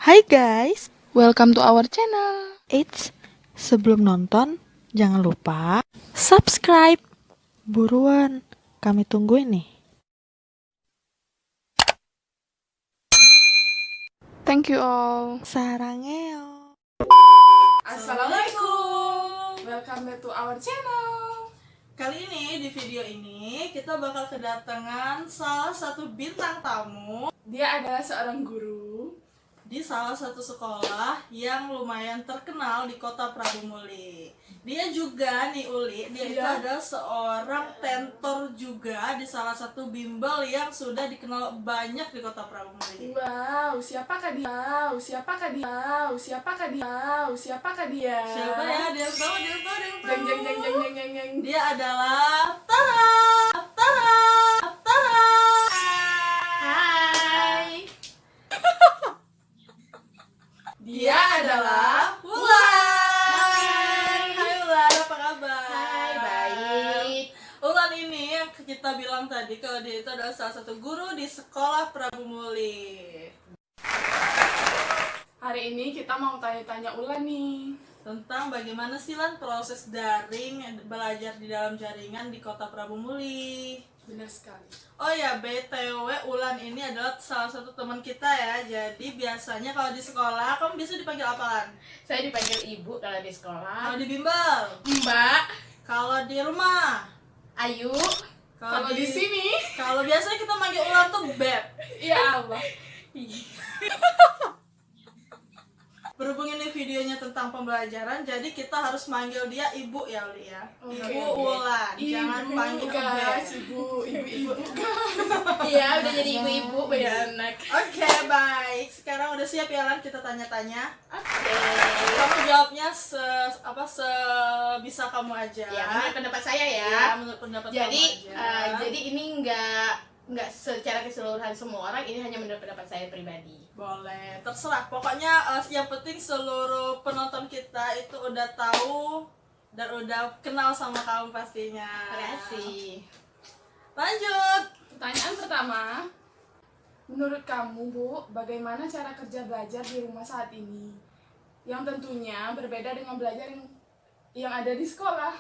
Hai guys, Welcome to our channel. sebelum nonton jangan lupa subscribe. Buruan, kami tungguin nih. Thank you all. Sarangeo. Assalamualaikum, welcome back to our channel. Kali ini di video ini kita bakal kedatangan salah satu bintang tamu Dia adalah seorang guru. di salah satu sekolah yang lumayan terkenal di kota Prabu Muli. Dia juga nih Uli, dia itu Iya. adalah seorang tentor juga di salah satu bimbel yang sudah dikenal banyak di kota Prabu Muli. Wow, siapakah dia? Wow, siapakah dia? Wow, siapakah dia? Wow, siapakah dia? Siapa ya? Dia yang tahu, dia yang tahu, dia yang tahu. Jeng jeng jeng jeng jeng jeng jeng. Dia adalah Tara. Tara. Tara. Hai. Dia adalah Ulan. Hai Ulan, apa kabar? Hai, baik. Ulan ini yang kita bilang tadi kalau dia itu adalah salah satu guru di sekolah Prabu Muli. Hari ini kita mau tanya-tanya Ulan nih. Tentang bagaimana sih Lan proses daring belajar di dalam jaringan di kota Prabu Muli. Benar sekali. Oh ya, BTW Ulan ini adalah salah satu teman kita ya. Jadi biasanya kalau di sekolah kamu biasa dipanggil apa Lan? Saya dipanggil ibu kalau di sekolah. Kalau di bimbel, Mbak, kalau di rumah, Ayu. Kalau di sini, kalau biasanya kita manggil Ulan tuh Beb. ya Allah. Berhubung ini videonya tentang pembelajaran, jadi kita harus manggil dia ibu ya Uli ya. Oke, Ibu oke. Ulan, jangan panggil Beb. guys, ibu. Iya, udah jadi ibu-ibu punya anak. Oke, baik. Sekarang udah siap ya Lan kita tanya-tanya. Oke. Kamu jawabnya sebisa kamu aja. Ya, menurut pendapat saya ya. Ya, menurut pendapat Jadi, kamu aja. jadi ini nggak secara keseluruhan semua orang. Ini hanya menurut pendapat saya pribadi. Boleh, terserah. Pokoknya yang penting seluruh penonton kita itu udah tahu dan udah kenal sama kamu pastinya. Terima kasih. Lanjut. Pertanyaan pertama, menurut kamu Bu, bagaimana cara kerja belajar di rumah saat ini? Yang tentunya berbeda dengan belajar yang ada di sekolah.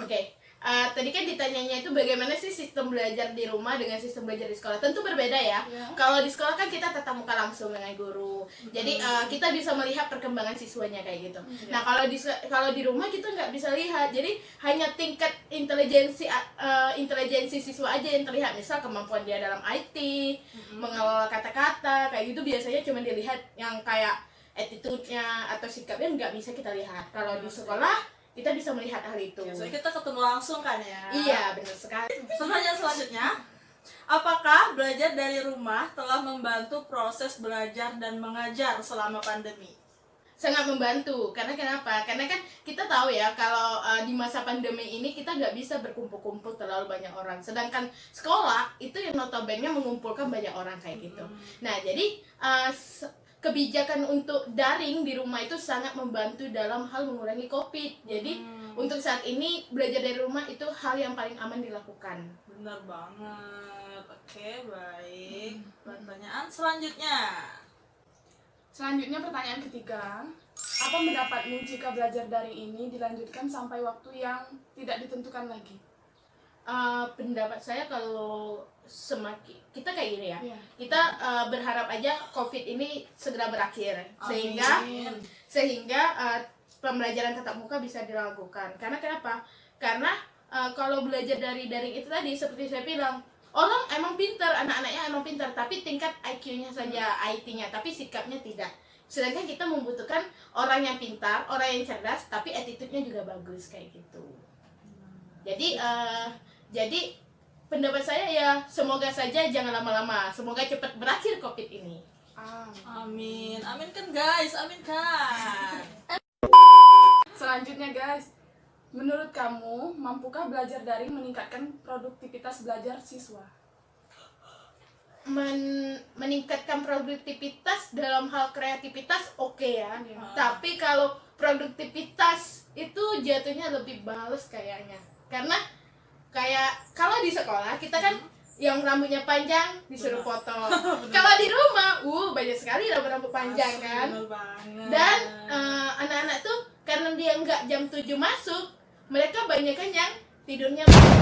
Oke. Tadi kan ditanyanya itu bagaimana sih sistem belajar di rumah dengan sistem belajar di sekolah. Tentu berbeda ya. Ya. Kalau di sekolah kan kita tatap muka langsung dengan guru. Jadi kita bisa melihat perkembangan siswanya kayak gitu. Nah, kalau di rumah kita nggak bisa lihat. Jadi hanya tingkat intelijensi siswa aja yang terlihat. Misal kemampuan dia dalam IT, mengelola kata-kata, kayak gitu biasanya cuma dilihat yang kayak attitude-nya atau sikapnya nggak bisa kita lihat. Kalau di sekolah kita bisa melihat hal itu. Biasanya kita ketemu langsung kan ya. Iya, benar sekali. Pertanyaan selanjutnya, apakah belajar dari rumah telah membantu proses belajar dan mengajar selama pandemi? Sangat membantu. Karena kenapa? Karena kan kita tahu ya kalau di masa pandemi ini kita nggak bisa berkumpul-kumpul terlalu banyak orang. Sedangkan sekolah itu yang notabene mengumpulkan banyak orang kayak gitu. Nah, jadi kebijakan untuk daring di rumah itu sangat membantu dalam hal mengurangi COVID. Jadi untuk saat ini belajar dari rumah itu hal yang paling aman dilakukan. Benar banget. Oke, baik. Pertanyaan selanjutnya. Selanjutnya pertanyaan ketiga, apa pendapatmu jika belajar daring ini dilanjutkan sampai waktu yang tidak ditentukan lagi? Pendapat saya kalau semakin kita kayak gini ya, Iya. kita berharap aja COVID ini segera berakhir Amin. sehingga pembelajaran tatap muka bisa dilakukan. Karena kenapa? Karena kalau belajar dari daring itu tadi seperti saya bilang, orang emang pintar, anak-anaknya emang pintar, tapi tingkat IQ-nya saja, IT-nya, tapi sikapnya tidak. Sedangkan kita membutuhkan orang yang pintar, orang yang cerdas, tapi attitude-nya juga bagus kayak gitu. Jadi pendapat saya ya semoga saja jangan lama-lama, semoga cepat berakhir COVID ini. Amin. Amin kan guys, amin kan. Selanjutnya guys, menurut kamu mampukah belajar daring meningkatkan produktivitas belajar siswa? Meningkatkan produktivitas dalam hal kreativitas oke ya. Iya. Tapi kalau produktivitas itu jatuhnya lebih males kayaknya. Karena kayak kalau di sekolah kita kan yang rambutnya panjang disuruh Benar. potong. Kalau di rumah, banyak sekali rambut panjang Asli, kan. bener banget. Dan anak-anak tuh karena dia nggak jam 7 masuk, mereka banyak kan yang tidurnya malam.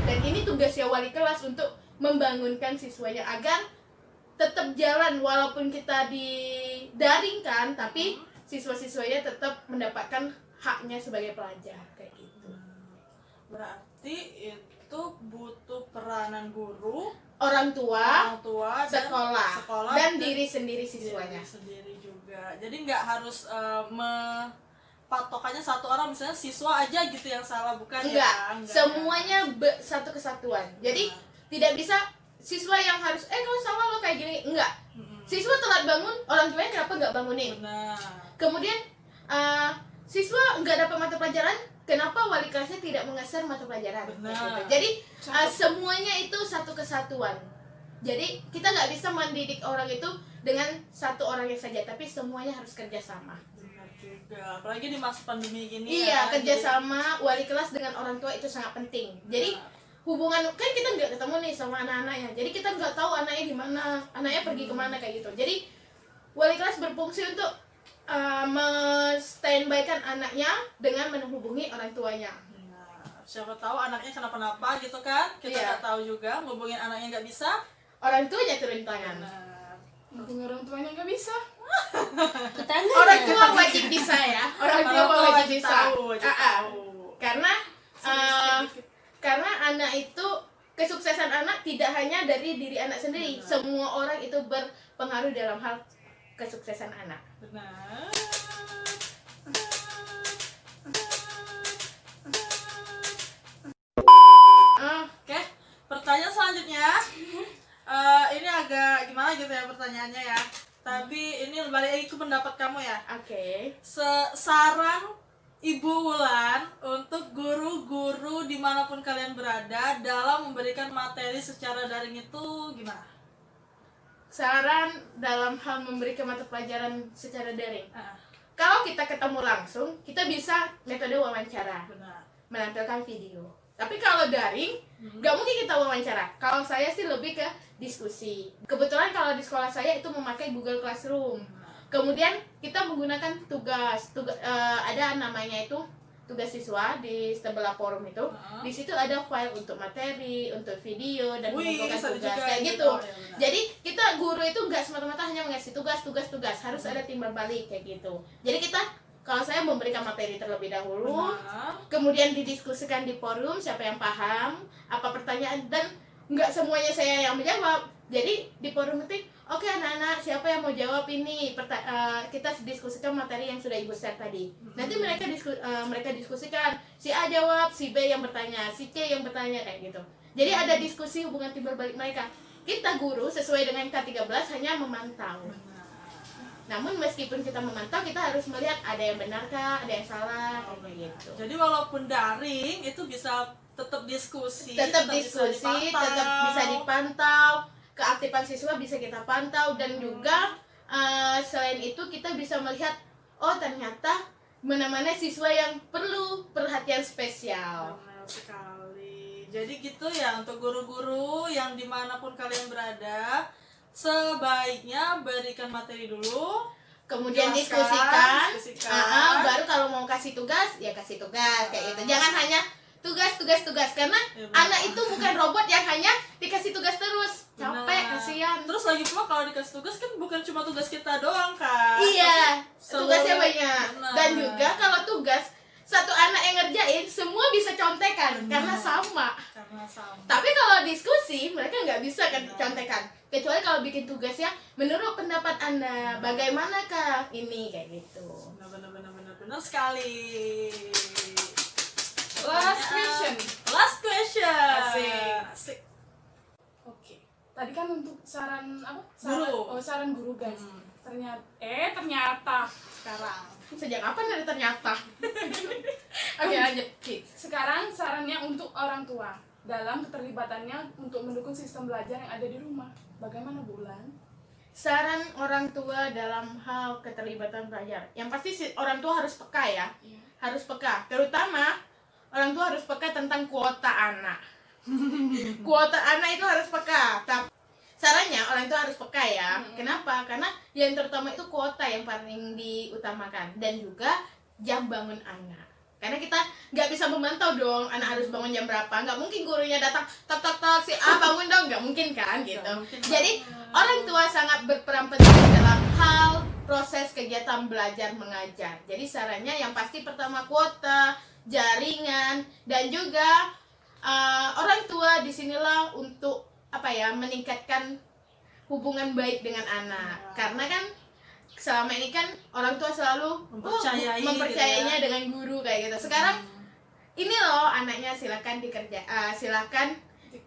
Dan ini tugasnya wali kelas untuk membangunkan siswanya agar tetap jalan walaupun kita di daring kan, tapi siswa-siswanya tetap mendapatkan haknya sebagai pelajar kayak gitu. Berarti itu butuh peranan guru, Orang tua, orang tua, sekolah, dan diri sendiri siswanya. diri sendiri juga. Jadi nggak harus patokannya satu orang, misalnya siswa aja gitu yang salah, bukan Enggak, ya? Enggak. semuanya satu kesatuan. Jadi tidak bisa siswa yang harus kalau salah lo kayak gini, enggak. Siswa telat bangun, orang tuanya kenapa nggak bangunin? Benar. Kemudian siswa nggak dapat mata pelajaran, kenapa wali kelasnya tidak mengeser mata pelajaran? Benar. Gitu. Jadi semuanya itu satu kesatuan. Jadi kita nggak bisa mendidik orang itu dengan satu orangnya saja, tapi semuanya harus kerjasama. Benar juga. Apalagi di masa pandemi gini Iya, ya. kerjasama wali kelas dengan orang tua itu sangat penting. Jadi hubungan kan kita nggak ketemu nih sama anak-anaknya, jadi kita nggak tahu anaknya di mana, anaknya pergi kemana kayak gitu. Jadi wali kelas berfungsi untuk standby-kan anaknya dengan menghubungi orang tuanya. Nah, siapa tahu anaknya kenapa-napa gitu kan? Kita Iya. nggak tahu juga, ngubungin anaknya nggak bisa. Orang tuanya turun tangan. Nah, Hubungi orang tuanya nggak bisa. Orang tua wajib bisa ya. Orang tua wajib bisa. wajib Ah, ah. tahu. Karena Sedikit-sedikit. karena anak itu kesuksesan anak tidak hanya dari diri anak sendiri. Semua orang itu berpengaruh dalam hal kesuksesan anak. Benar. Oke, pertanyaan selanjutnya. Ini agak gimana gitu ya pertanyaannya ya. Tapi ini balik lagi ke pendapat kamu ya. Oke. Saran Ibu Wulan untuk guru-guru dimanapun kalian berada dalam memberikan materi secara daring itu gimana? Saran dalam hal memberikan mata pelajaran secara daring. Ah, Kalau kita ketemu langsung, kita bisa metode wawancara, benar. menampilkan video. Tapi kalau daring, nggak mungkin kita wawancara. Kalau saya sih lebih ke diskusi. Kebetulan kalau di sekolah saya itu memakai Google Classroom. Kemudian kita menggunakan tugas, ada namanya itu tugas siswa di sebelah forum itu. Di situ ada file untuk materi, untuk video, dan mengumpulkan ada tugas juga kayak gitu. gitu. Ya, benar. Jadi kita guru itu nggak semata-mata hanya mengasih tugas, harus ada timbal balik kayak gitu. Jadi kita, kalau saya memberikan materi terlebih dahulu, Benar. kemudian didiskusikan di forum siapa yang paham, apa pertanyaan, dan nggak semuanya saya yang menjawab. Jadi di forum itu, oke anak-anak, siapa yang mau jawab ini? Kita diskusikan materi yang sudah Ibu share tadi. Nanti mereka diskusikan, si A jawab, si B yang bertanya, si C yang bertanya kayak gitu. Jadi ada diskusi hubungan timbal balik mereka. Kita guru sesuai dengan K13 hanya memantau. Namun meskipun kita memantau, kita harus melihat ada yang benarkah, ada yang salah, kayak gitu. Jadi walaupun daring itu bisa tetap diskusi, Tetap bisa diskusi, dipantau. tetap bisa dipantau, keaktifan siswa bisa kita pantau, dan juga selain itu kita bisa melihat, oh ternyata mana-mana siswa yang perlu perhatian spesial. Benar sekali. Jadi gitu ya, untuk guru-guru yang dimanapun kalian berada, sebaiknya berikan materi dulu, Kemudian Jelaskan, diskusikan. Baru kalau mau kasih tugas, ya kasih tugas kayak gitu. Jangan hanya tugas karena Ya, benar. anak itu bukan robot yang hanya dikasih tugas terus. Capek, Benar. kasihan. Terus lagi pula kalau dikasih tugas kan bukan cuma tugas kita doang kan. Iya, Seluruh- tugasnya banyak. Benar. Dan juga kalau tugas satu anak yang ngerjain, semua bisa contekan karena sama. Karena sama. Tapi kalau diskusi, mereka nggak bisa kan contekan. Kecuali kalau bikin tugasnya, menurut pendapat Anda, bagaimanakah ini kayak gitu. Benar sekali. Last question. Last question. Asik. Oke. Tadi kan untuk saran apa? Guru. Saran guru guys. Ternyata sekarang. Sejak kapan ada ternyata? Oke, lanjut. Sekarang sarannya untuk orang tua dalam keterlibatannya untuk mendukung sistem belajar yang ada di rumah. Bagaimana Bulan? Saran orang tua dalam hal keterlibatan pelajar. Yang pasti orang tua harus peka ya. Iya. Harus peka. Terutama orang tua harus peka tentang kuota anak. Kuota anak itu harus peka. Sarannya orang itu harus peka ya. Kenapa? Karena yang terutama itu kuota yang paling diutamakan, dan juga jam bangun anak. Karena kita nggak bisa memantau dong anak harus bangun jam berapa. Nggak mungkin gurunya datang tok tok tok si A bangun dong, nggak mungkin kan gitu. Jadi orang tua sangat berperan penting dalam hal proses kegiatan belajar mengajar. Jadi sarannya yang pasti pertama kuota, jaringan, dan juga orang tua disinilah untuk meningkatkan hubungan baik dengan anak. Karena kan selama ini kan orang tua selalu mempercayainya gitu ya, dengan guru kayak gitu. Sekarang ini loh anaknya, silakan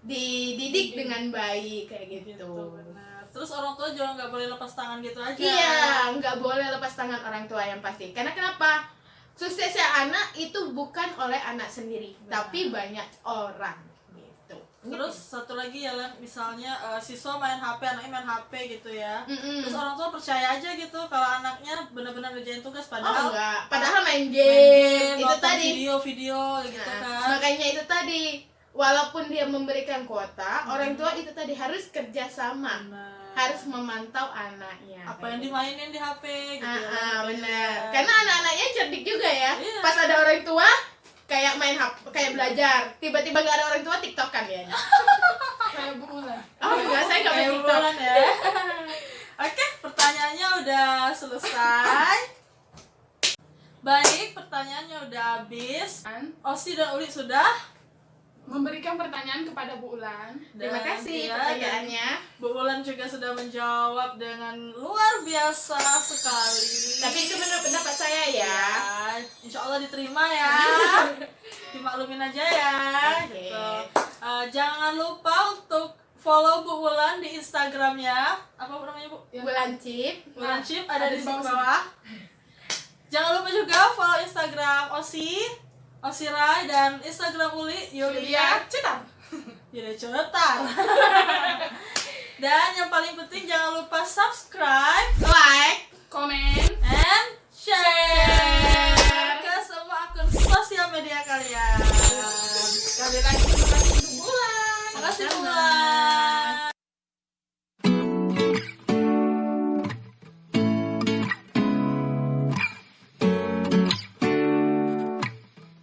dididik dengan baik kayak gitu. Benar. Terus orang tua juga nggak boleh lepas tangan gitu aja. Iya, nggak boleh lepas tangan orang tua yang pasti. Karena kenapa? Suksesnya anak itu bukan oleh anak sendiri, tapi banyak orang gitu. Terus satu lagi ya Lan, misalnya siswa main HP, anaknya main HP gitu ya. Terus orang tua percaya aja gitu kalau anaknya benar-benar ngerjain tugas, padahal enggak, padahal main game itu nonton tadi. video-video gitu kan. Makanya itu tadi, walaupun dia memberikan kuota, orang tua itu tadi harus kerja sama. Harus memantau anaknya. Apa yang dimainin di HP gitu ya. Benar. Karena anak-anaknya cerdik juga ya. Iya. Pas ada orang tua kayak main HP, kayak belajar. Tiba-tiba gak ada orang tua, TikTokan ya. Kayak Bu Ulan. Oh enggak, saya gak main Kayak TikTok. bulan ya. Oke, pertanyaannya udah selesai. Baik, pertanyaannya udah habis. Osi dan Uli sudah Memberikan pertanyaan kepada Bu Ulan. Terima Dan kasih dia pertanyaannya. Bu Ulan juga sudah menjawab dengan luar biasa sekali. Tapi itu menurut pendapat saya ya. Ya, insya Allah diterima ya. Dimaklumin aja ya. Oke. Gitu. Jangan lupa untuk follow Bu Ulan di Instagramnya. Apa namanya Bu? Bulan Cip. Bulan Chip ada di bawah bawah. Jangan lupa juga follow Instagram Osi Rai, dan Instagram Uli Yulia Cetar. Yulia Cetar. Dan yang paling penting jangan lupa subscribe, Like,